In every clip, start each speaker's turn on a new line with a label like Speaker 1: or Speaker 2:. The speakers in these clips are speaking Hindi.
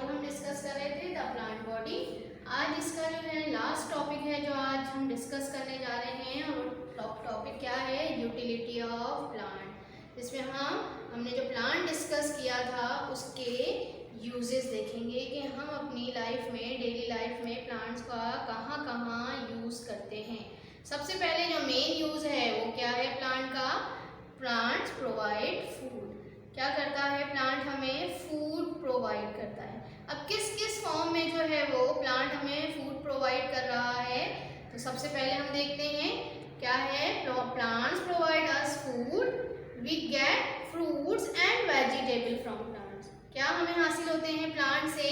Speaker 1: 4 हम डिस्कस कर रहे थे द प्लांट बॉडी। आज इसका जो है लास्ट टॉपिक है जो आज हम डिस्कस करने जा रहे हैं, और टॉपिक क्या है, यूटिलिटी ऑफ प्लांट। इसमें हमने जो प्लांट डिस्कस किया था उसके यूजेस देखेंगे कि हम अपनी लाइफ में, डेली लाइफ में प्लांट्स का कहाँ कहाँ यूज़ करते हैं। सबसे पहले जो मेन यूज़ है वो क्या है प्लांट का, प्लांट्स प्रोवाइड फूड। क्या करता है प्लांट, हमें फूड प्रोवाइड करता है। अब किस किस फॉर्म में जो है वो प्लांट हमें फूड प्रोवाइड कर रहा है, तो सबसे पहले हम देखते हैं क्या है, plants provide us food, we get fruits and vegetable from plants. क्या हमें हासिल होते हैं प्लांट से,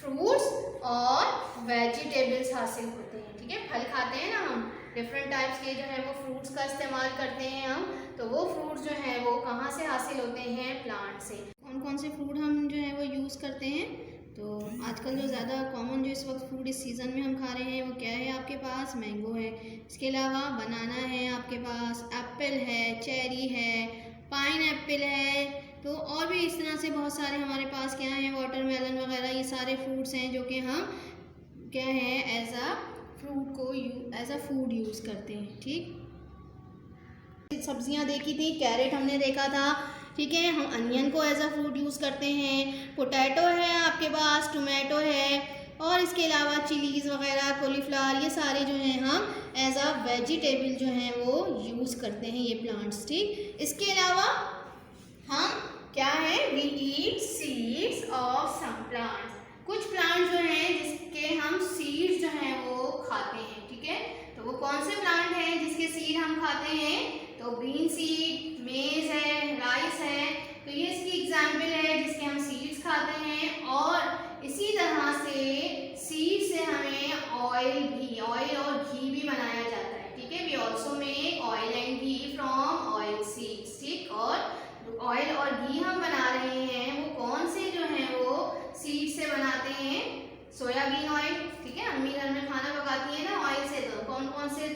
Speaker 1: फ्रूट्स और वेजिटेबल्स हासिल होते हैं। ठीक है, फल खाते हैं ना हम, डिफरेंट टाइप्स के जो है वो फ्रूट्स का इस्तेमाल करते हैं हम, तो वो फ्रूट्स जो है वो कहाँ से हासिल होते हैं, प्लांट से। कौन कौन से फ्रूट हम जो है वो यूज़ करते हैं, तो आजकल जो ज़्यादा कॉमन जो इस वक्त फ्रूट इस सीज़न में हम खा रहे हैं वो क्या है, आपके पास मैंगो है, इसके अलावा बनाना है, आपके पास एप्पल है, चेरी है, पाइन एप्पल है, तो और भी इस तरह से बहुत सारे हमारे पास क्या है, वाटरमेलन वगैरह, ये सारे फ्रूट्स हैं जो कि हम क्या है एज अ फ्रूट को एज अ फूड यूज़ करते हैं। ठीक, सब्जियां देखी थी, कैरेट हमने देखा था, ठीक है, हम अनियन को एज अ फ्रूट यूज़ करते हैं, पोटैटो है आपके पास, टोमेटो है, और इसके अलावा चिलीज़ वगैरह, कॉलीफ्लावर, ये सारे जो हैं हम एज अ वेजिटेबल जो हैं वो यूज़ करते हैं ये प्लांट्स। ठीक, इसके अलावा हम क्या है, we eat seeds of some plants. कुछ प्लांट जो हैं जिसके हम सीड्स जो हैं वो खाते हैं। ठीक है, तो वो कौन से प्लांट हैं जिसके सीड हम खाते हैं, तो ग्रीन सीड, मेज है, राइस है, तो ये इसकी एग्जाम्पल है जिसके हम सीड्स खाते हैं। और इसी तरह से सीड से हमें ऑयल और घी भी बनाया जाता है। ठीक है, we also make oil and ghee from oil seeds. ठीक, और ऑयल और घी हम बना रहे हैं वो कौन से जो हैं वो सीड से बनाते हैं, सोयाबीन ऑयल। ठीक है, अम्मी घर में खाना पकाती है ना ऑयल से, तो कौन कौन से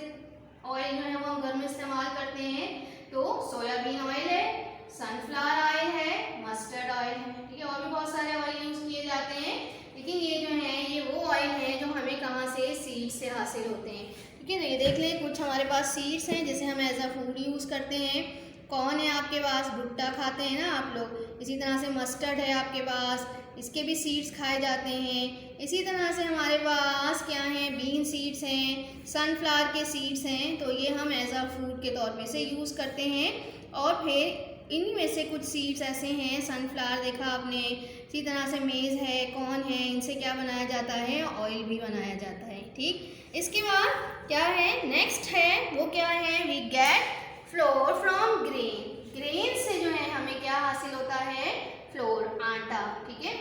Speaker 1: ऑयल जो है वो हम घर में इस्तेमाल करते हैं, तो सोयाबीन ऑयल है, सनफ्लावर ऑयल है, मस्टर्ड ऑयल है। ठीक है, और भी बहुत सारे ऑयल यूज़ किए जाते हैं, लेकिन ये जो है ये वो ऑयल है जो हमें कहाँ से, सीड से हासिल होते हैं। ठीक है, तो ये देख लें, कुछ हमारे पास सीड्स हैं जिसे हम एज अ फूड यूज़ करते हैं। कौन है आपके पास, भुट्टा खाते हैं ना आप लोग, इसी तरह से मस्टर्ड है आपके पास, इसके भी सीड्स खाए जाते हैं। इसी तरह से हमारे पास क्या है, बीन सीड्स हैं, सनफ्लावर के सीड्स हैं, तो ये हम एज अ फूड के तौर पे से यूज़ करते हैं। और फिर इन्हीं में से कुछ सीड्स ऐसे हैं, सनफ्लावर देखा आपने, इसी तरह से मेज़ है, कॉर्न है, इनसे क्या बनाया जाता है, ऑयल भी बनाया जाता है। ठीक, इसके बाद क्या है, नेक्स्ट है वो क्या है, we get flour from grain. Grain से जो है हमें क्या हासिल होता है, फ्लोर, आटा। ठीक है,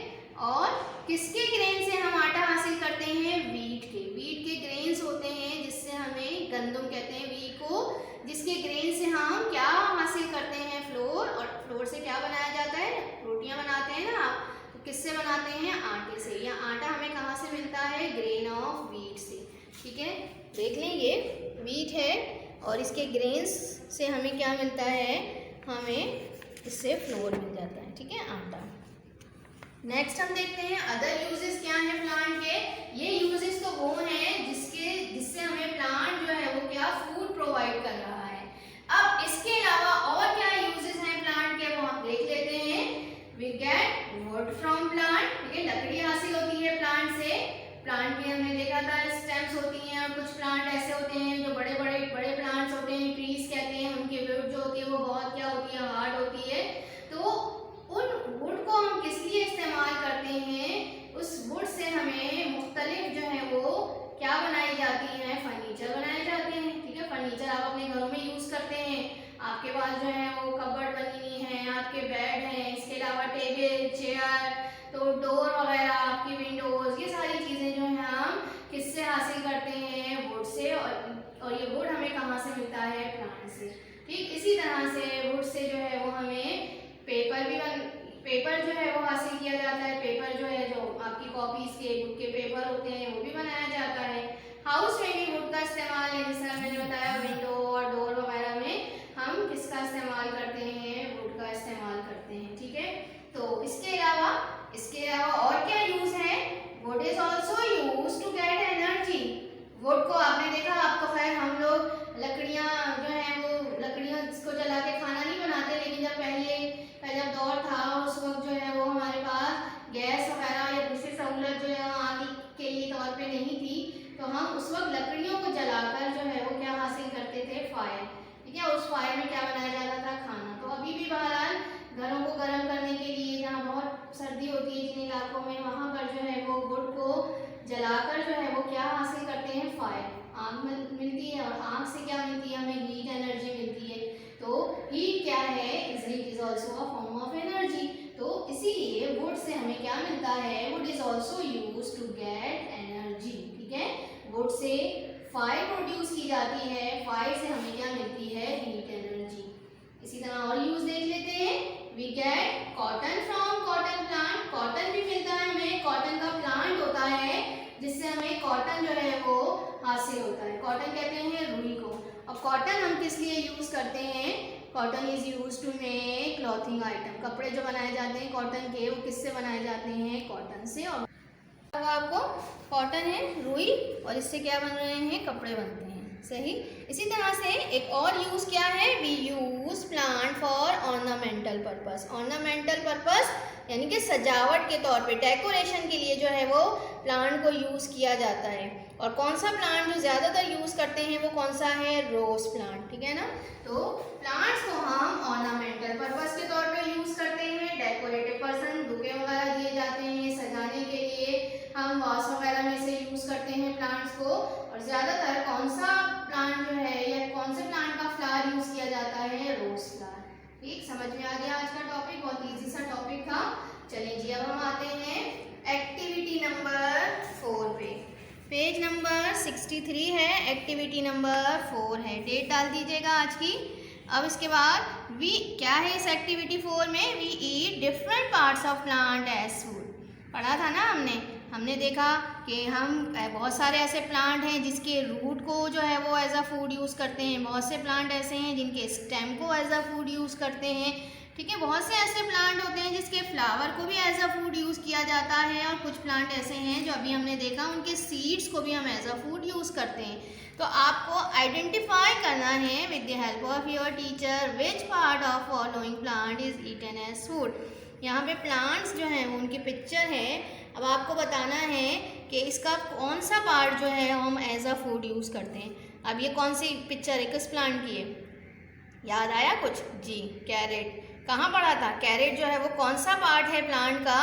Speaker 1: और किसके ग्रेन से हम आटा हासिल करते हैं, वीट के। वीट के ग्रेन्स होते हैं जिससे हमें गंदम कहते हैं वीट को, जिसके ग्रेन से हम क्या हासिल करते हैं, फ्लोर। और फ्लोर से क्या बनाया जाता है, रोटियां बनाते हैं ना आप, तो किससे बनाते हैं, आटे से। या आटा हमें कहाँ से मिलता है, ग्रेन ऑफ वीट से। ठीक है, देख लें ये वीट है और इसके ग्रेन्स से हमें क्या मिलता है, हमें इससे फ्लोर मिल जाता है। ठीक है, आटा। नेक्स्ट हम देखते हैं अदर यूजेस क्या है प्लांट के। ये यूजेस तो वो हैं जिससे हमें प्लांट जो है वो क्या, फूड प्रोवाइड कर रहा है। अब इसके अलावा और क्या यूजेस हैं प्लांट के, वो हम देख लेते हैं। We get wood from plant. ठीक है, लकड़ी हासिल होती है प्लांट से। प्लांट में हमने देखा था स्टेम्स होती हैं, और कुछ प्लांट ऐसे होते हैं जो बड़े प्लांट्स होते हैं, ट्रीज कहते हैं, उनकी वुड जो होती है वो बहुत क्या होती है, हार्ड होती है। तो उन वुड को हम किस लिए इस्तेमाल करते हैं, उस वुड से हमें मुख्तलिफ जो है वो क्या बनाई जाती हैं, फर्नीचर बनाए जाते हैं। ठीक है, फर्नीचर आप अपने घरों में यूज़ करते हैं, आपके पास जो है वो कबर्ड बनी हुई है, आपके बेड हैं, इसके अलावा टेबल, चेयर, तो डोर वगैरह, आपकी विंडोज़, ये सारी चीज़ें जो हैं हम किससे हासिल करते हैं, वुड से। और ये वुड हमें कहाँ से मिलता है, प्लांट से। ठीक, इसी तरह से वुड से जो है वो हमें पेपर जो है वो हासिल किया जाता है। पेपर जो है, जो आपकी कॉपीज़ के, बुक के पेपर होते हैं, वो भी बनाया जाता है। हाउस में भी वुड का इस्तेमाल है, जैसे मैंने बताया विंडो और डोर वगैरह में हम किसका इस्तेमाल करते हैं, वुड का इस्तेमाल करते हैं। ठीक है, तो इसके अलावा और क्या use is also use to get energy. Wood को आपने देखा, आप तो खैर हम लोग लकड़ियाँ जो है वो लकड़ियाँ को जला के खाना नहीं बनाते, लेकिन जब पहले का जब दौर था उस वक्त जो है वो हमारे पास गैस वगैरह या दूसरी सहूलत जो है आग के लिए तौर पे नहीं थी, तो हम उस वक्त लकड़ियों को जलाकर जो है वो क्या हासिल करते थे, फायर। ठीक है, उस फायर में क्या बनाया जाता था, खाना। तो अभी भी बहरहाल घरों को गर्म करने के लिए जहाँ बहुत सर्दी होती है जिन इलाकों में, वहाँ पर जो है वो वुड को जलाकर जो है वो क्या हासिल करते हैं, फायर। आग मिलती है, और आग से क्या मिलती है, हमें हीट एनर्जी मिलती है। तो हीट क्या है, heat is also a form of energy. तो इसीलिए वुड से हमें क्या मिलता है, wood is also use to get energy. ठीक है, वुड से फायर प्रोड्यूस की जाती है, फायर से हमें क्या मिलती है, हीट एनर्जी। इसी तरह और यूज देख लेते हैं। We get cotton from cotton plant. Cotton भी मिलता है हमें, कॉटन का प्लांट होता है जिससे हमें कॉटन जो है वो हासिल होता है। कॉटन कहते हैं रुई को। और कॉटन हम किस लिए यूज करते हैं, cotton is use to make clothing item. कपड़े जो बनाए जाते हैं कॉटन के, वो किससे बनाए जाते हैं, कॉटन से। और आपको कॉटन है रुई, और इससे क्या बन रहे हैं, कपड़े बनते हैं। सही। इसी तरह से एक और यूज क्या है, we use plant for ornamental purpose. Ornamental purpose यानी कि सजावट के तौर पे, डेकोरेशन के लिए जो है वो प्लांट को यूज किया जाता है। और कौन सा प्लांट जो ज़्यादातर यूज करते हैं वो कौन सा है, रोज प्लांट। ठीक है ना। तो प्लांट्स को हम ऑर्नामेंटल पर्पस के तौर पे यूज करते हैं। डेकोरेटिव पर्सन बुके वगैरह दिए जाते हैं सजाने के लिए, हम वास वगैरह में से यूज करते हैं प्लांट्स को। और ज़्यादातर कौन सा प्लांट जो है या कौन से प्लांट का फ्लावर यूज किया जाता है, रोज फ्लावर। ठीक, समझ में आ गया आज का टॉपिक, बहुत इजी सा टॉपिक था। चलिए जी, अब हम आते हैं एक्टिविटी नंबर 4 पे। पेज नंबर 63 है, एक्टिविटी नंबर 4 है। डेट डाल दीजिएगा आज की। अब इसके बाद वी क्या है इस एक्टिविटी 4 में, we eat different parts of plant as food. पढ़ा था ना हमने देखा कि हम बहुत सारे ऐसे प्लांट हैं जिसके रूट को जो है वो एज अ फूड यूज़ करते हैं। बहुत से प्लांट ऐसे हैं जिनके स्टेम को एज अ फूड यूज़ करते हैं। ठीक है, बहुत से ऐसे प्लांट होते हैं जिसके फ्लावर को भी एज अ फूड यूज़ किया जाता है। और कुछ प्लांट ऐसे हैं जो अभी हमने देखा उनके सीड्स को भी हम एज अ फूड यूज़ करते हैं। तो आपको आइडेंटिफाई करना है with the help of your teacher which part of following plant is eaten as food. यहाँ पे प्लांट्स जो हैं वो उनकी पिक्चर है। अब आपको बताना है कि इसका कौन सा पार्ट जो है हम एज अ फूड यूज़ करते हैं। अब ये कौन सी पिक्चर है, किस प्लांट की है, याद आया कुछ जी, कैरेट। कहाँ पढ़ा था, कैरेट जो है वो कौन सा पार्ट है प्लांट का,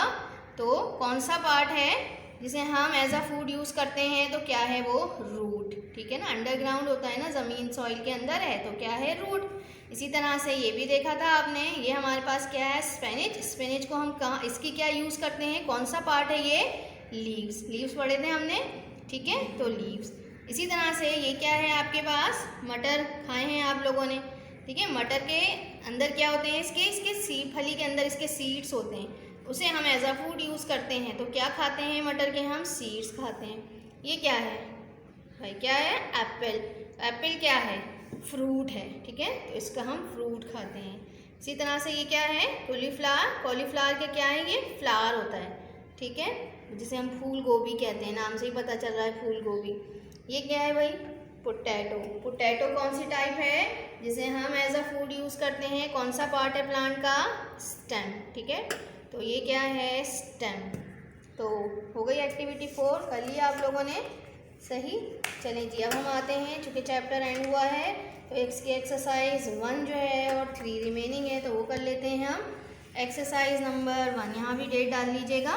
Speaker 1: तो कौन सा पार्ट है जिसे हम एज अ फूड यूज़ करते हैं, तो क्या है वो, रूट। ठीक है ना, अंडरग्राउंड होता है ना, ज़मीन सॉइल के अंदर है, तो क्या है, रूट। इसी तरह से ये भी देखा था आपने, ये हमारे पास क्या है, स्पिनच। स्पिनच को हम कहाँ, इसकी क्या यूज़ करते हैं, कौन सा पार्ट है ये, लीव्स। लीव्स पढ़े थे हमने। ठीक है, तो लीव्स। इसी तरह से ये क्या है आपके पास, मटर खाए हैं आप लोगों ने। ठीक है, मटर के अंदर क्या होते हैं, इसके सीड, फली के अंदर इसके सीड्स होते हैं, उसे हम एज अ फूड यूज़ करते हैं। तो क्या खाते हैं मटर के, हम सीड्स खाते हैं। ये क्या है भाई, क्या है, एप्पल। एप्पल क्या है, फ्रूट है। ठीक है, तो इसका हम फ्रूट खाते हैं। इसी तरह से ये क्या है, कॉलीफ्लावर। कॉलीफ्लावर का क्या है, ये फ्लावर होता है। ठीक है, जिसे हम फूल गोभी कहते हैं, नाम से ही पता चल रहा है फूल गोभी। ये क्या है भाई, पोटैटो। पोटैटो कौन सी टाइप है जिसे हम एज अ फूड यूज़ करते हैं, कौन सा पार्ट है प्लांट का, स्टेम। ठीक है, तो ये क्या है, स्टेम। तो हो गई एक्टिविटी 4, कर लिया आप लोगों ने, सही। चलें जी, अब हम आते हैं, चूँकि चैप्टर एंड हुआ है तो इसकी एक्सरसाइज 1 जो है और 3 रिमेनिंग है, तो वो कर लेते हैं हम। एक्सरसाइज नंबर 1, यहाँ भी डेट डाल लीजिएगा।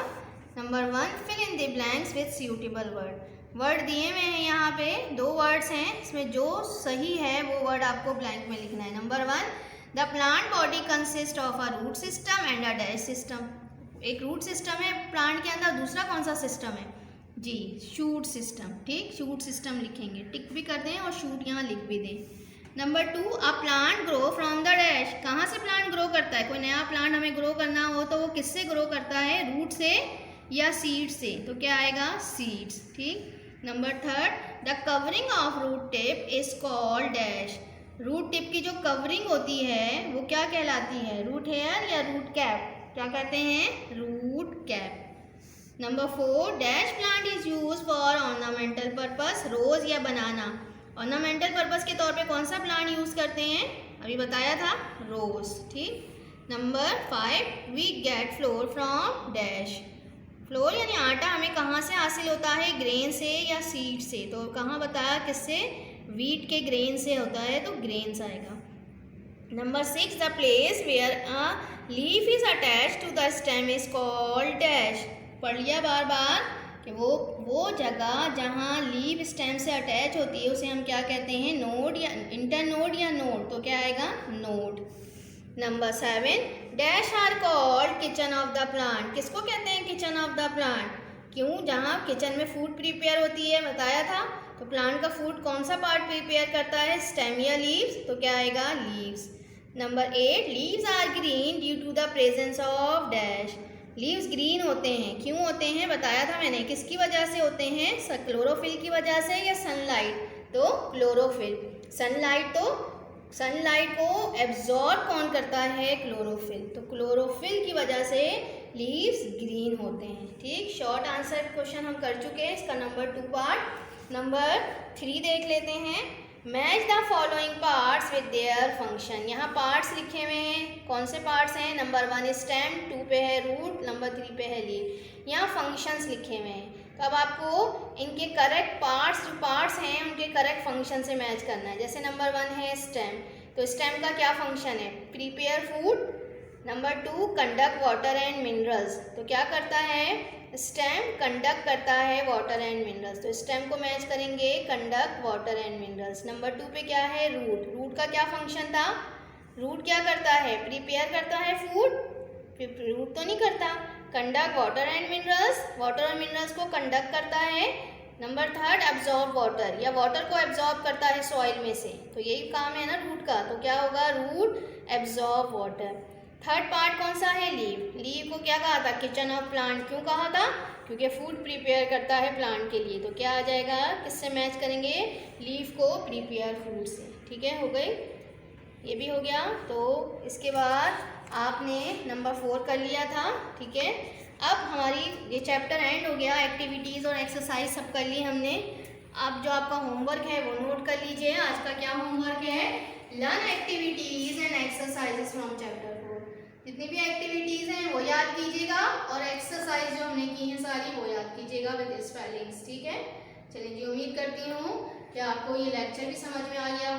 Speaker 1: Number 1, fill in the blanks with suitable word. Word दिए हुए हैं यहाँ पे, 2 वर्ड्स हैं, इसमें जो सही है वो वर्ड आपको ब्लैंक में लिखना है। Number 1, the plant body consist of a root system and a dash system. एक रूट सिस्टम है प्लांट के अंदर, दूसरा कौन सा सिस्टम है जी, शूट सिस्टम। ठीक, शूट सिस्टम लिखेंगे, टिक भी कर दें और शूट यहाँ लिख भी दें। Number 2, a plant grow from the dash. कहाँ से प्लांट ग्रो करता है, कोई नया प्लांट हमें ग्रो करना हो तो वो किससे ग्रो करता है, रूट से या सीड से, तो क्या आएगा, सीड्स। ठीक। Number 3, the covering of root tip is called dash. Root tip की जो कवरिंग होती है वो क्या कहलाती है, रूट हेयर या रूट कैप, क्या कहते हैं, root cap. Number 4, dash plant is use for ornamental purpose, rose या बनाना। ऑर्नामेंटल पर्पस के तौर पे कौन सा प्लांट यूज करते हैं, अभी बताया था, रोज। ठीक। Number 5, we get flour from dash. Flour यानी आटा हमें कहाँ से हासिल होता है, ग्रेन से या सीड से, तो कहाँ बताया, किससे, वीट के ग्रेन से होता है, तो ग्रेन्स आएगा। Number 6, the place where a leaf is attach to the stem is called dash. पढ़ लिया बार बार कि वो जगह जहाँ लीफ स्टेम से अटैच होती है उसे हम क्या कहते हैं, नोड या इंटरनोड या नोड, तो क्या आएगा, node. Number 7, dash are called kitchen of the plant. किसको कहते हैं किचन ऑफ द प्लांट, क्यों, जहाँ किचन में फूड प्रिपेयर होती है, बताया था। तो प्लांट का फूड कौन सा पार्ट प्रिपेयर करता है, स्टेम या लीव्स, तो क्या आएगा, leaves. Number 8, leaves are green due to the presence of dash. Leaves green होते हैं, क्यों होते हैं, बताया था मैंने, किसकी वजह से होते हैं, क्लोरोफिल की वजह से या सनलाइट, तो क्लोरोफिल। सनलाइट को एब्जॉर्ब कौन करता है, क्लोरोफिल, तो क्लोरोफिल की वजह से लीव्स ग्रीन होते हैं। ठीक, शॉर्ट आंसर क्वेश्चन हम कर चुके हैं, इसका नंबर 2 पार्ट। नंबर 3 देख लेते हैं, match the following parts with their function. यहाँ पार्ट्स लिखे हुए हैं, कौन से पार्ट्स हैं, नंबर 1 स्टेम, 2 पे है रूट, नंबर 3 पे है लीफ। यहाँ फंक्शंस लिखे हुए हैं, तो अब आपको इनके करेक्ट पार्ट्स, जो पार्ट्स हैं उनके करेक्ट फंक्शन से मैच करना है। जैसे नंबर 1 है स्टेम, तो स्टेम का क्या फंक्शन है, prepare food. Number 2, conduct water and minerals, तो क्या करता है, स्टेम कंडक्ट करता है वाटर एंड मिनरल्स, तो स्टेम को मैच करेंगे, conduct water and minerals. Number 2 पे क्या है, रूट। रूट का क्या फंक्शन था, रूट क्या करता है, प्रिपेयर करता है फूड, रूट तो नहीं करता। Conduct water and minerals, water और मिनरल्स को कंडक्ट करता है। नंबर 3, एब्जॉर्ब वाटर, या वाटर को एब्जॉर्ब करता है सॉइल में से, तो यही काम है ना रूट का, तो क्या होगा, root absorb water. Third part कौन सा है, लीफ। लीफ को क्या कहा था, किचन ऑफ प्लांट, क्यों कहा था, क्योंकि फूड प्रिपेयर करता है प्लांट के लिए, तो क्या आ जाएगा, किससे मैच करेंगे, लीफ को प्रिपेयर फूड से। ठीक है, हो गई, ये भी हो गया। तो इसके बाद आपने नंबर 4 कर लिया था। ठीक है, अब हमारी ये चैप्टर एंड हो गया, एक्टिविटीज़ और एक्सरसाइज सब कर ली हमने। अब जो आपका होमवर्क है वो नोट कर लीजिए। आज का क्या होमवर्क है, learn activities and exercises from chapter 4। जितनी भी एक्टिविटीज़ हैं वो याद कीजिएगा और एक्सरसाइज जो हमने की हैं सारी वो याद कीजिएगा विद स्पेलिंग्स। ठीक है, चलिए जी, उम्मीद करती हूँ कि आपको ये लेक्चर भी समझ में आ गया